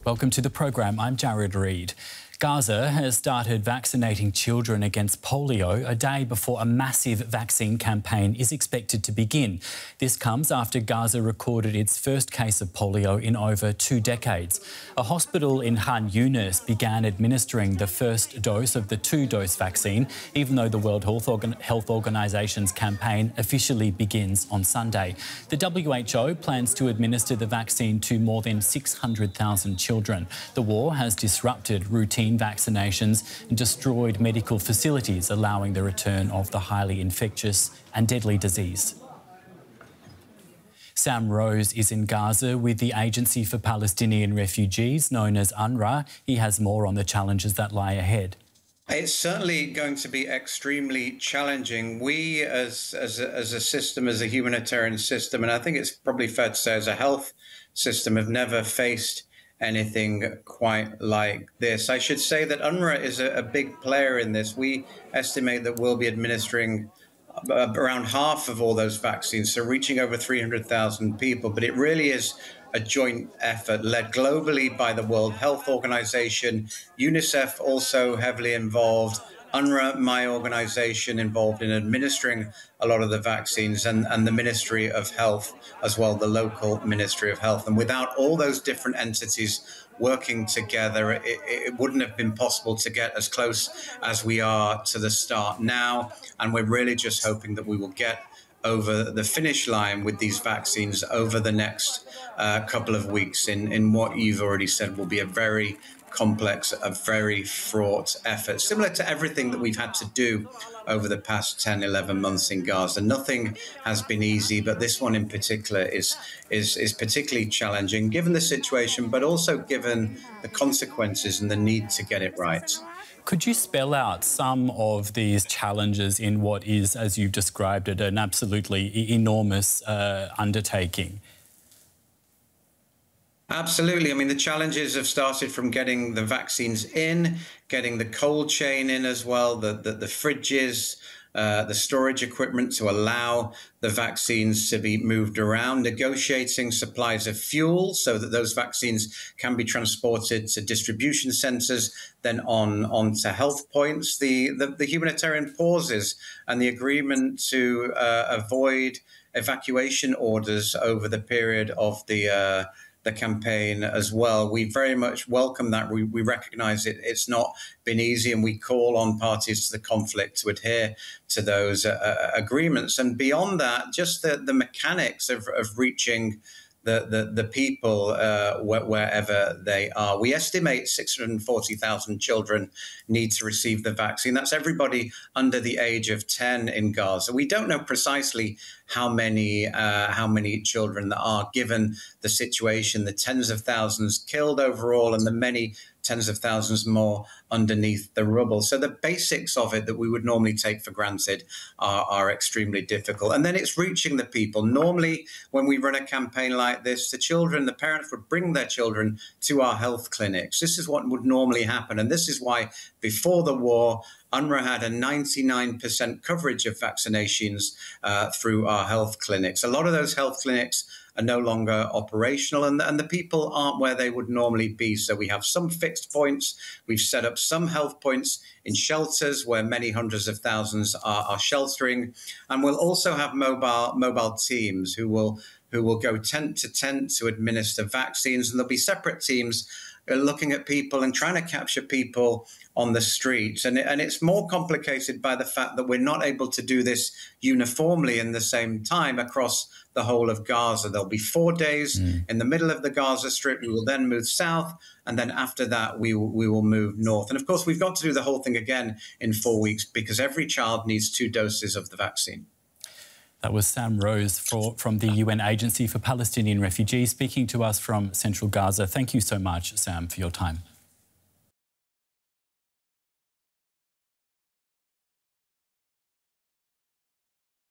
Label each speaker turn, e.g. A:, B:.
A: Welcome to the program. I'm Jared Reid. Gaza has started vaccinating children against polio a day before a massive vaccine campaign is expected to begin. This comes after Gaza recorded its first case of polio in over 2 decades. A hospital in Khan Younis began administering the first dose of the 2-dose vaccine, even though the World Health Organization's campaign officially begins on Sunday. The WHO plans to administer the vaccine to more than 600,000 children. The war has disrupted routine vaccinations and destroyed medical facilities, allowing the return of the highly infectious and deadly disease. Sam Rose is in Gaza with the Agency for Palestinian Refugees, known as UNRWA. He has more on the challenges that lie ahead.
B: It's certainly going to be extremely challenging. We, as a system, as a humanitarian system, and I think it's probably fair to say as a health system, have never faced anything quite like this. I should say that UNRWA is a big player in this. We estimate that we'll be administering around half of all those vaccines, so reaching over 300,000 people. But it really is a joint effort led globally by the World Health Organization, UNICEF also heavily involved, UNRWA, my organization, involved in administering a lot of the vaccines, and the Ministry of Health as well, the local Ministry of Health. And without all those different entities working together, it wouldn't have been possible to get as close as we are to the start now. And we're really just hoping that we will get over the finish line with these vaccines over the next couple of weeks in what you've already said will be a very complex, a very fraught effort, similar to everything that we've had to do over the past 10, 11 months in Gaza. Nothing has been easy, but this one in particular is particularly challenging, given the situation, but also given the consequences and the need to get it right.
A: Could you spell out some of these challenges in what is, as you've described it, an absolutely enormous undertaking?
B: Absolutely. I mean, the challenges have started from getting the vaccines in, getting the cold chain in as well, the fridges, the storage equipment to allow the vaccines to be moved around, negotiating supplies of fuel so that those vaccines can be transported to distribution centres, then on to health points, the humanitarian pauses and the agreement to avoid evacuation orders over the period of the campaign as well. We very much welcome that. We recognise it's not been easy, and we call on parties to the conflict to adhere to those agreements. And beyond that, just the mechanics of reaching the people wherever they are. We estimate 640,000 children need to receive the vaccine. That's everybody under the age of 10 in Gaza. We don't know precisely how many children there are, given the situation, the tens of thousands killed overall, and the many tens of thousands more underneath the rubble. So the basics of it that we would normally take for granted are extremely difficult. And then it's reaching the people. Normally, when we run a campaign like this, the parents would bring their children to our health clinics. This is what would normally happen. And this is why before the war, UNRWA had a 99% coverage of vaccinations through our health clinics. A lot of those health clinics are no longer operational, and the people aren't where they would normally be. So we have some fixed points. We've set up some health points in shelters where many hundreds of thousands are sheltering. And we'll also have mobile teams who will go tent to tent to administer vaccines. And there'll be separate teams looking at people and trying to capture people on the streets. And it's more complicated by the fact that we're not able to do this uniformly in the same time across the whole of Gaza. There'll be 4 days in the middle of the Gaza Strip. We will then move south. And then after that, we will move north. And of course, we've got to do the whole thing again in 4 weeks because every child needs 2 doses of the vaccine.
A: That was Sam Rose from the UN Agency for Palestinian Refugees speaking to us from central Gaza. Thank you so much, Sam, for your time.